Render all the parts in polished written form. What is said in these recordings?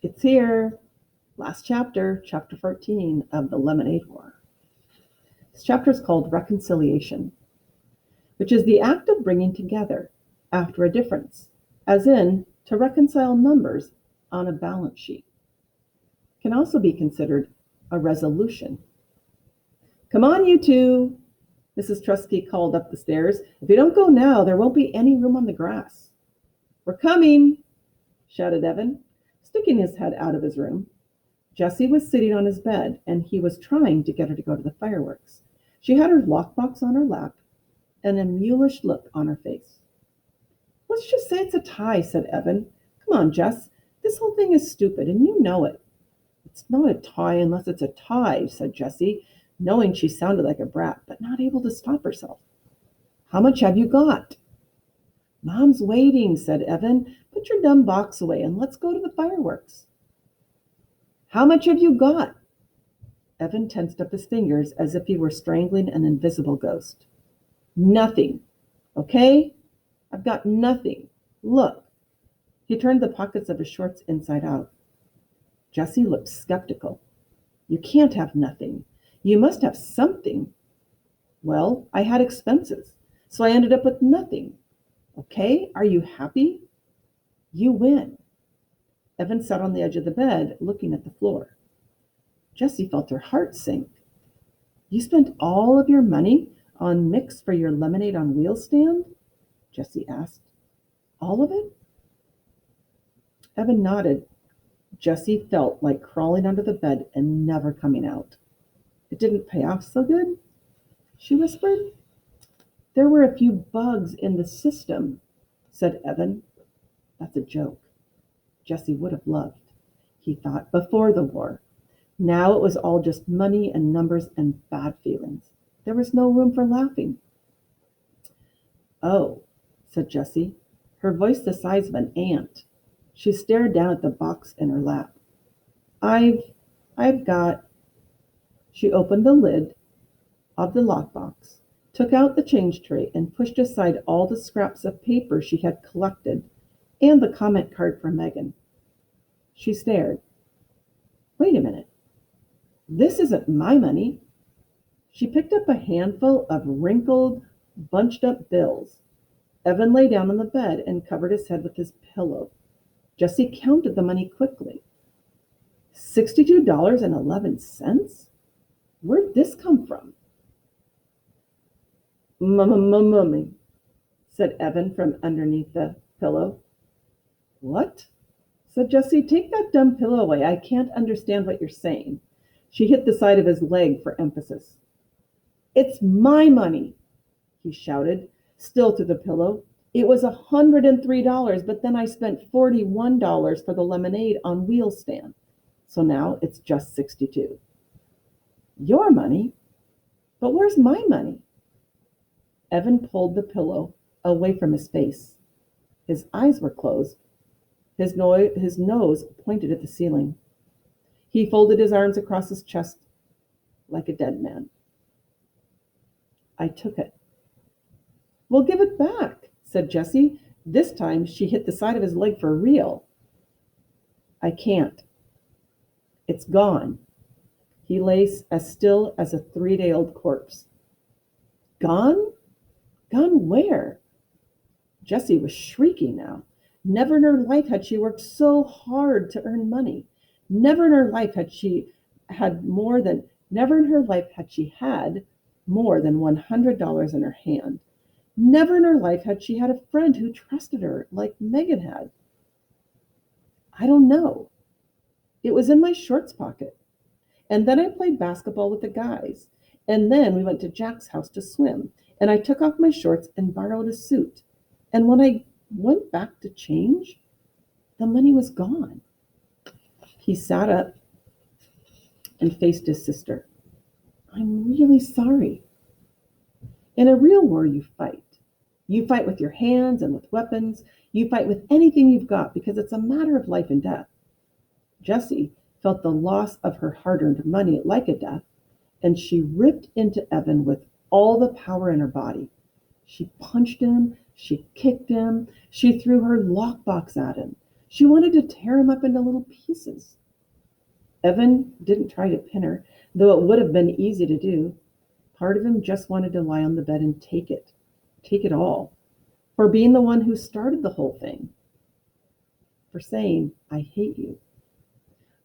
It's here. Last chapter, chapter 14 of the Lemonade War. This chapter is called Reconciliation, which is the act of bringing together after a difference, as in to reconcile numbers on a balance sheet. Can also be considered a resolution. Come on, you two, Mrs. Trusky called up the stairs. If you don't go now, there won't be any room on the grass. We're coming, shouted Evan, sticking his head out of his room. Jessie was sitting on his bed, and he was trying to get her to go to the fireworks. She had her lockbox on her lap and a mulish look on her face. Let's just say it's a tie, said Evan. Come on, Jess. This whole thing is stupid, and you know it. It's not a tie unless it's a tie, said Jessie, knowing she sounded like a brat, but not able to stop herself. How much have you got? Mom's waiting, said Evan. Put your dumb box away and let's go to the fireworks. How much have you got? Evan tensed up his fingers as if he were strangling an invisible ghost. Nothing. Okay? I've got nothing. Look. He turned the pockets of his shorts inside out. Jessie looked skeptical. You can't have nothing. You must have something. Well, I had expenses, so I ended up with nothing. Okay? Are you happy? You win. Evan sat on the edge of the bed, looking at the floor. Jessie felt her heart sink. You spent all of your money on mix for your lemonade on wheels stand? Jessie asked. All of it? Evan nodded. Jessie felt like crawling under the bed and never coming out. It didn't pay off so good, she whispered. There were a few bugs in the system, said Evan. That's a joke. Jessie would have loved, he thought, before the war. Now it was all just money and numbers and bad feelings. There was no room for laughing. Oh, said Jessie, her voice the size of an ant. She stared down at the box in her lap. I've got... She opened the lid of the lockbox, took out the change tray, and pushed aside all the scraps of paper she had collected and the comment card for Megan. She stared. Wait a minute. This isn't my money. She picked up a handful of wrinkled, bunched-up bills. Evan lay down on the bed and covered his head with his pillow. Jessie counted the money quickly. $62.11? Where'd this come from? Mummy, said Evan from underneath the pillow. What? Said Jessie. Take that dumb pillow away. I can't understand what you're saying. She hit the side of his leg for emphasis. It's my money, he shouted, still to the pillow. It was $103, but then I spent $41 for the lemonade on wheel stand. So now it's just $62. Your money? But where's my money? Evan pulled the pillow away from his face. His eyes were closed. His nose pointed at the ceiling. He folded his arms across his chest like a dead man. I took it. Well, give it back, said Jessie. This time she hit the side of his leg for real. I can't. It's gone. He lay as still as a 3-day-old corpse. Gone? Gone where? Jessie was shrieking now. Never in her life had she worked so hard to earn money. Never in her life had she had more than $100 in her hand. Never in her life had she had a friend who trusted her like Megan had. I don't know. It was in my shorts pocket. And then I played basketball with the guys. And then we went to Jack's house to swim. And I took off my shorts and borrowed a suit. And when I went back to change, the money was gone. He sat up and faced his sister. I'm really sorry. In a real war, you fight. You fight with your hands and with weapons. You fight with anything you've got because it's a matter of life and death. Jessie felt the loss of her hard-earned money like a death, and she ripped into Evan with all the power in her body. She punched him, she kicked him, she threw her lockbox at him. She wanted to tear him up into little pieces. Evan didn't try to pin her, though it would have been easy to do. Part of him just wanted to lie on the bed and take it all, for being the one who started the whole thing, for saying, I hate you,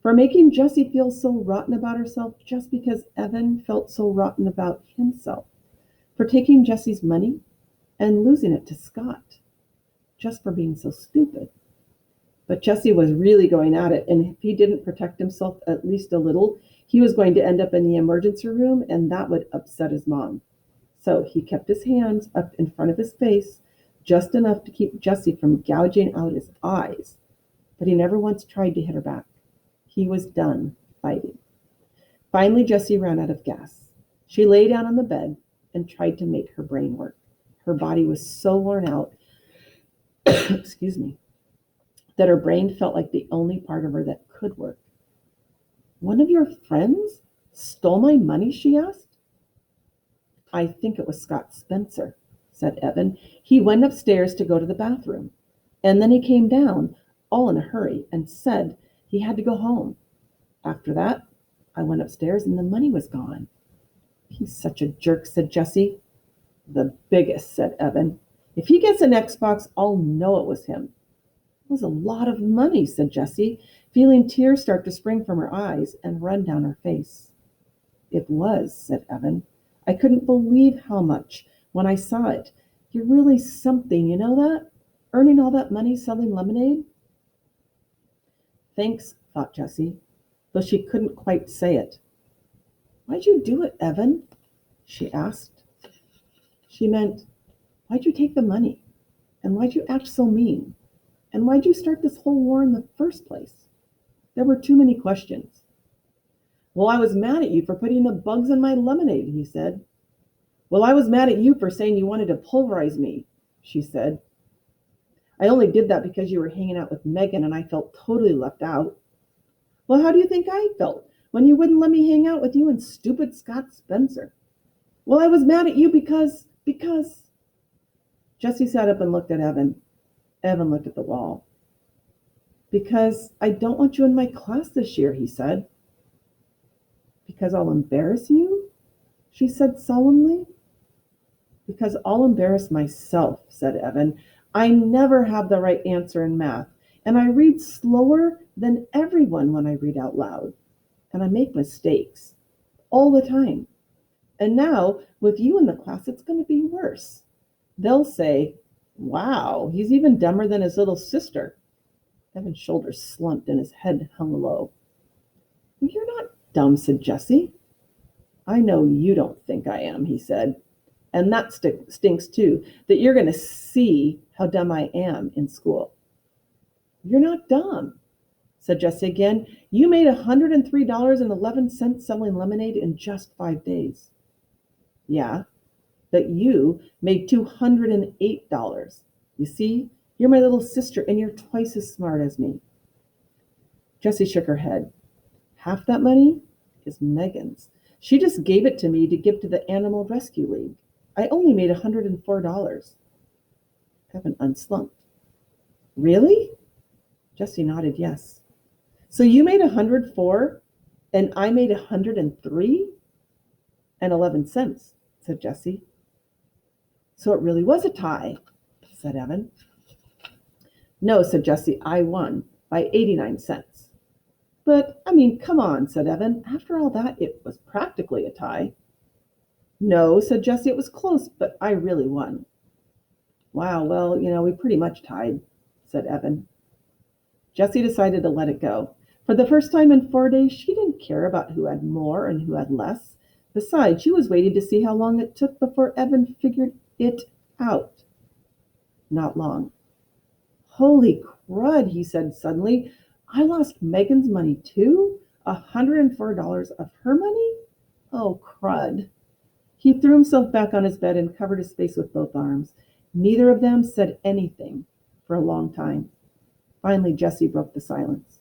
for making Jessie feel so rotten about herself just because Evan felt so rotten about himself, for taking Jessie's money and losing it to Scott, just for being so stupid. But Jessie was really going at it, and if he didn't protect himself at least a little, he was going to end up in the emergency room, and that would upset his mom. So he kept his hands up in front of his face, just enough to keep Jessie from gouging out his eyes, but he never once tried to hit her back. He was done fighting. Finally, Jessie ran out of gas. She lay down on the bed and tried to make her brain work. Her body was so worn out, excuse me, that her brain felt like the only part of her that could work. One of your friends stole my money, she asked. I think it was Scott Spencer, said Evan. He went upstairs to go to the bathroom, and then he came down, all in a hurry, and said he had to go home. After that, I went upstairs and the money was gone. He's such a jerk, said Jessie. The biggest, said Evan. If he gets an Xbox, I'll know it was him. It was a lot of money, said Jessie, feeling tears start to spring from her eyes and run down her face. It was, said Evan. I couldn't believe how much when I saw it. You're really something, you know that? Earning all that money selling lemonade? Thanks, thought Jessie, though she couldn't quite say it. Why'd you do it, Evan? She asked. She meant, why'd you take the money? And why'd you act so mean? And why'd you start this whole war in the first place? There were too many questions. Well, I was mad at you for putting the bugs in my lemonade, he said. Well, I was mad at you for saying you wanted to pulverize me, she said. I only did that because you were hanging out with Megan and I felt totally left out. Well, how do you think I felt when you wouldn't let me hang out with you and stupid Scott Spencer? Well, I was mad at you because... Jessie sat up and looked at Evan. Evan looked at the wall. Because I don't want you in my class this year, he said. Because I'll embarrass you? She said solemnly. Because I'll embarrass myself, said Evan. I never have the right answer in math, and I read slower than everyone when I read out loud. And I make mistakes all the time. And now, with you in the class, it's going to be worse. They'll say, wow, he's even dumber than his little sister. Evan's shoulders slumped and his head hung low. You're not dumb, said Jessie. I know you don't think I am, he said. And that stinks too, that you're going to see how dumb I am in school. You're not dumb, said Jessie again. You made $103.11 selling lemonade in just 5 days. Yeah, but you made $208. You see, you're my little sister and you're twice as smart as me. Jessie shook her head. Half that money is Megan's. She just gave it to me to give to the Animal Rescue League. I only made $104. Evan unslumped. Really? Jessie nodded yes. So you made $104 and I made $103.11, said Jessie. So it really was a tie, said Evan. No, said Jessie, I won by 89 cents. But, I mean, come on, said Evan. After all that, it was practically a tie. No, said Jessie, it was close, but I really won. Wow, well, we pretty much tied, said Evan. Jessie decided to let it go. For the first time in 4 days, she didn't care about who had more and who had less. Besides, she was waiting to see how long it took before Evan figured it out. Not long. Holy crud, he said suddenly. I lost Megan's money too? $104 of her money? Oh, crud. He threw himself back on his bed and covered his face with both arms. Neither of them said anything for a long time. Finally, Jessie broke the silence.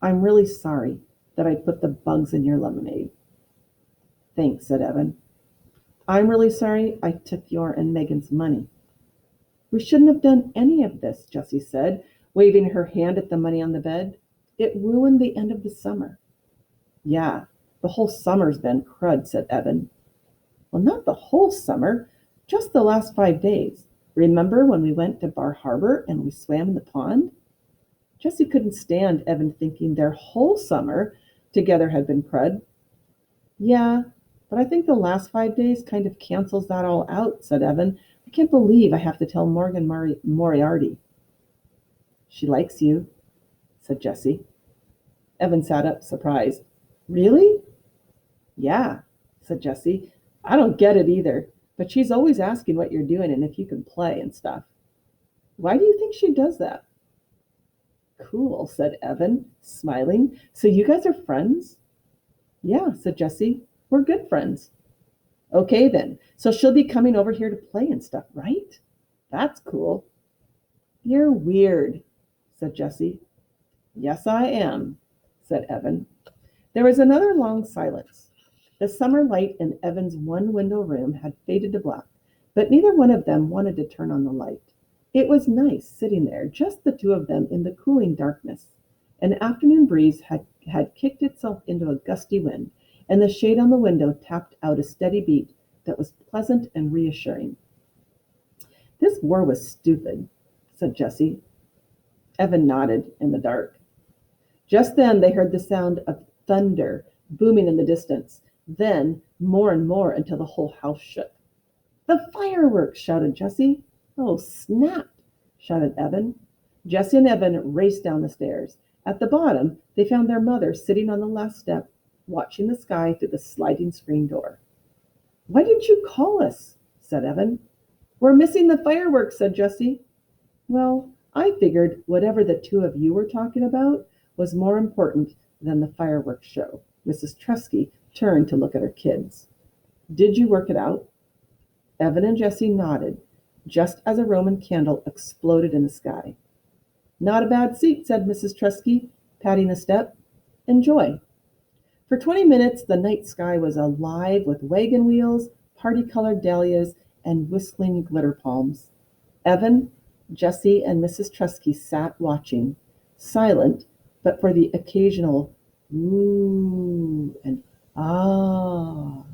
I'm really sorry that I put the bugs in your lemonade. Thanks, said Evan. I'm really sorry I took your and Megan's money. We shouldn't have done any of this, Jessie said. waving her hand at the money on the bed. "It ruined the end of the summer." "Yeah, the whole summer's been crud," said Evan. "Well, not the whole summer, just the last 5 days. Remember when we went to Bar Harbor and we swam in the pond?" Jessie couldn't stand Evan thinking their whole summer together had been crud. "Yeah, but I think the last 5 days kind of cancels that all out," said Evan. "I can't believe I have to tell Morgan Moriarty." "She likes you," said Jessie. Evan sat up, surprised. "Really?" "Yeah," said Jessie. "I don't get it either, but she's always asking what you're doing and if you can play and stuff." "Why do you think she does that?" "Cool," said Evan, smiling. "So you guys are friends?" "Yeah," said Jessie. "We're good friends." "Okay then, so she'll be coming over here to play and stuff, right? That's cool." "You're weird," said Jessie. "Yes, I am," said Evan. There was another long silence. The summer light in Evan's one-window room had faded to black, but neither one of them wanted to turn on the light. It was nice sitting there, just the two of them in the cooling darkness. An afternoon breeze had kicked itself into a gusty wind, and the shade on the window tapped out a steady beat that was pleasant and reassuring. "This war was stupid," said Jessie. Evan nodded in the dark. Just then they heard the sound of thunder booming in the distance, then more and more until the whole house shook. "The fireworks!" shouted Jessie. "Oh, snap!" shouted Evan. Jessie and Evan raced down the stairs. At the bottom, they found their mother sitting on the last step, watching the sky through the sliding screen door. "Why didn't you call us?" said Evan. "We're missing the fireworks," said Jessie. "Well, I figured whatever the two of you were talking about was more important than the fireworks show." Mrs. Tresky turned to look at her kids. "Did you work it out?" Evan and Jessie nodded, just as a Roman candle exploded in the sky. "Not a bad seat," said Mrs. Tresky, patting the step. "Enjoy." For 20 minutes, the night sky was alive with wagon wheels, party-colored dahlias, and whistling glitter palms. Evan, Jessie, and Mrs. Tresky sat watching, silent, but for the occasional "ooh" and "ah"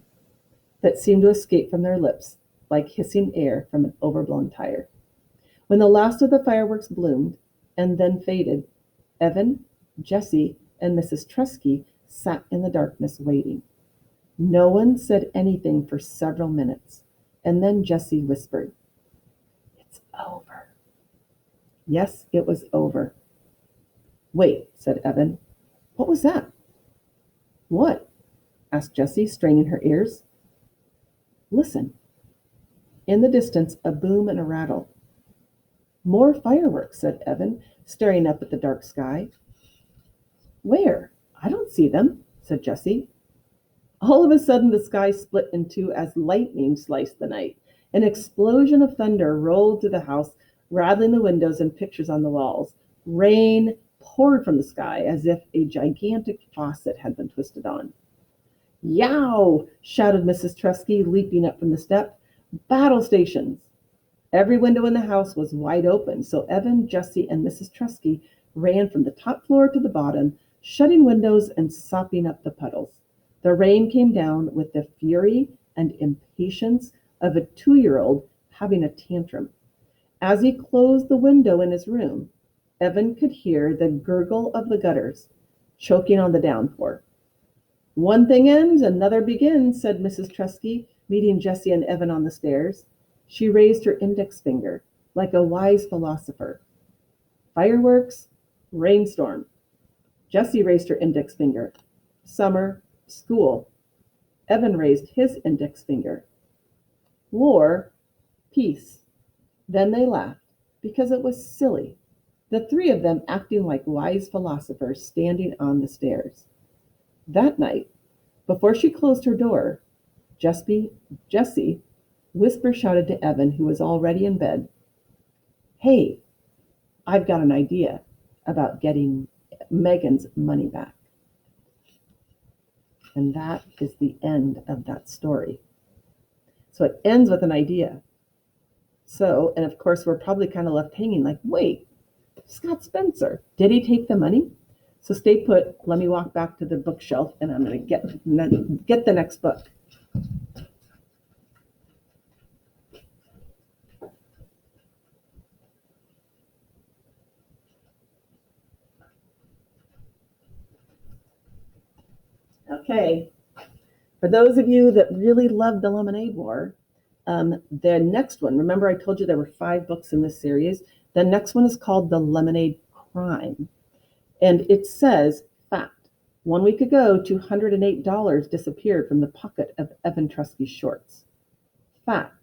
that seemed to escape from their lips like hissing air from an overblown tire. When the last of the fireworks bloomed and then faded, Evan, Jessie, and Mrs. Tresky sat in the darkness waiting. No one said anything for several minutes, and then Jessie whispered, "It's over." Yes, it was over. "Wait," said Evan. "What was that?" "What?" asked Jessie, straining her ears. "Listen." In the distance, a boom and a rattle. "More fireworks," said Evan, staring up at the dark sky. "Where? I don't see them," said Jessie. All of a sudden, the sky split in two as lightning sliced the night. An explosion of thunder rolled through the house, rattling the windows and pictures on the walls. Rain poured from the sky as if a gigantic faucet had been twisted on. "Yow!" shouted Mrs. Tresky, leaping up from the step. "Battle stations!" Every window in the house was wide open, so Evan, Jessie, and Mrs. Tresky ran from the top floor to the bottom, shutting windows and sopping up the puddles. The rain came down with the fury and impatience of a 2-year-old having a tantrum. As he closed the window in his room, Evan could hear the gurgle of the gutters, choking on the downpour. "One thing ends, another begins," said Mrs. Tresky, meeting Jessie and Evan on the stairs. She raised her index finger, like a wise philosopher. "Fireworks, rainstorm." Jessie raised her index finger. "Summer, school." Evan raised his index finger. "War, peace." Then they laughed, because it was silly, the three of them acting like wise philosophers standing on the stairs. That night, before she closed her door, Jessie whisper shouted to Evan, who was already in bed, "Hey, I've got an idea about getting Megan's money back." And that is the end of that story. So it ends with an idea. So, and of course, we're probably kind of left hanging like, wait, Scott Spencer, did he take the money? So stay put. Let me walk back to the bookshelf and I'm going to get the next book. Okay. For those of you that really love the Lemonade War, the next one, remember I told you there were 5 books in this series. The next one is called The Lemonade Crime. And it says, fact, 1 week ago, $208 disappeared from the pocket of Evan Trusky's shorts. Fact,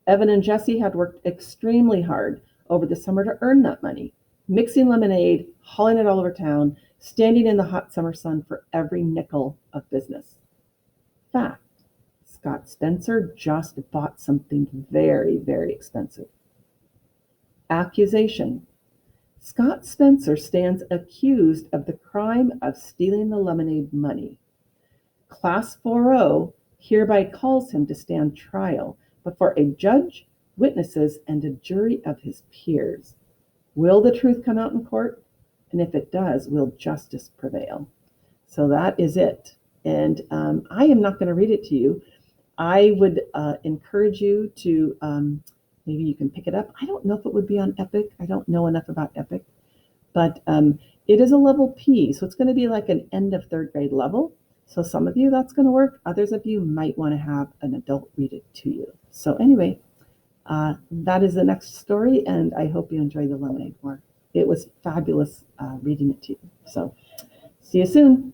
Evan and Jesse had worked extremely hard over the summer to earn that money, mixing lemonade, hauling it all over town, standing in the hot summer sun for every nickel of business. Fact, Scott Spencer just bought something very, very expensive. Accusation, Scott Spencer stands accused of the crime of stealing the lemonade money. Class 4O hereby calls him to stand trial before a judge, witnesses, and a jury of his peers. Will the truth come out in court? And if it does, will justice prevail? So that is it. And I am not going to read it to you. I would encourage you to, maybe you can pick it up. I don't know if it would be on Epic. I don't know enough about Epic. But it is a level P, so it's going to be like an end of 3rd grade level. So some of you, that's going to work. Others of you might want to have an adult read it to you. So anyway, that is the next story, and I hope you enjoy the Lemonade War. It was fabulous reading it to you. So see you soon.